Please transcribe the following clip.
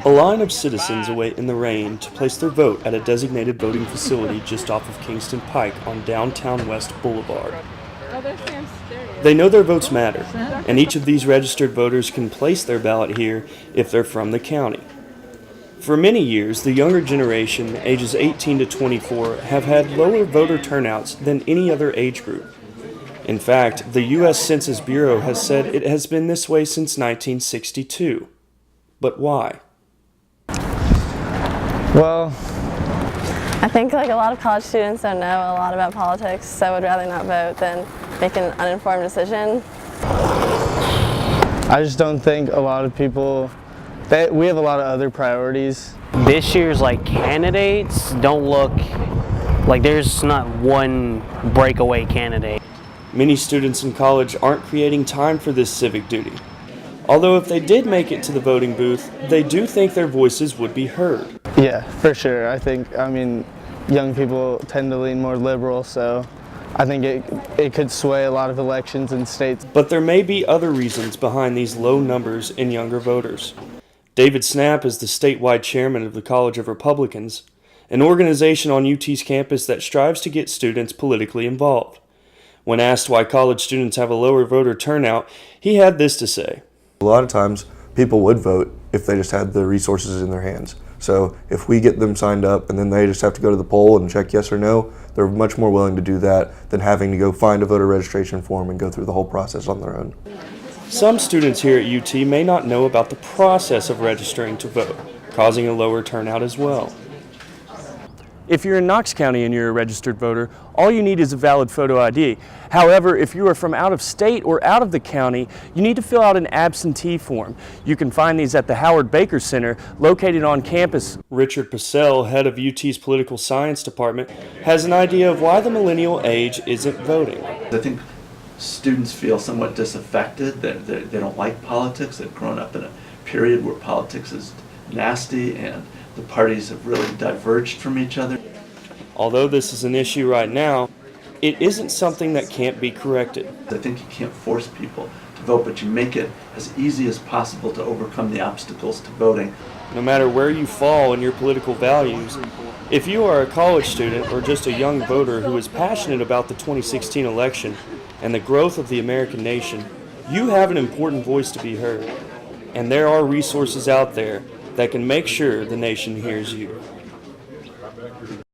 A line of citizens await in the rain to place their vote at a designated voting facility just off of Kingston Pike on downtown West Boulevard. They know their votes matter, and each of these registered voters can place their ballot here if they're from the county. For many years, the younger generation, ages 18 to 24, have had lower voter turnouts than any other age group. In fact, the U.S. Census Bureau has said it has been this way since 1962. But why? Well, I think like a lot of college students don't know a lot about politics, so would rather not vote than make an uninformed decision. I just don't think a lot of people, we have a lot of other priorities. This year's like candidates don't look like there's not one breakaway candidate. Many students in college aren't creating time for this civic duty. Although if they did make it to the voting booth, they do think their voices would be heard. Yeah, for sure. I mean, young people tend to lean more liberal, so I think it could sway a lot of elections in states. But there may be other reasons behind these low numbers in younger voters. David Snap is the statewide chairman of the College of Republicans, an organization on UT's campus that strives to get students politically involved. When asked why college students have a lower voter turnout, he had this to say. A lot of times people would vote if they just had the resources in their hands. So if we get them signed up and then they just have to go to the poll and check yes or no, they're much more willing to do that than having to go find a voter registration form and go through the whole process on their own. Some students here at UT may not know about the process of registering to vote, causing a lower turnout as well. If you're in Knox County and you're a registered voter, all you need is a valid photo ID. However, if you are from out of state or out of the county, you need to fill out an absentee form. You can find these at the Howard Baker Center, located on campus. Richard Purcell, head of UT's political science department, has an idea of why the millennial age isn't voting. I think students feel somewhat disaffected. They don't like politics. They've grown up in a period where politics is nasty and the parties have really diverged from each other. Although this is an issue right now, it isn't something that can't be corrected. I think you can't force people to vote, but you make it as easy as possible to overcome the obstacles to voting. No matter where you fall in your political values, if you are a college student or just a young voter who is passionate about the 2016 election and the growth of the American nation, you have an important voice to be heard. And there are resources out there that can make sure the nation hears you.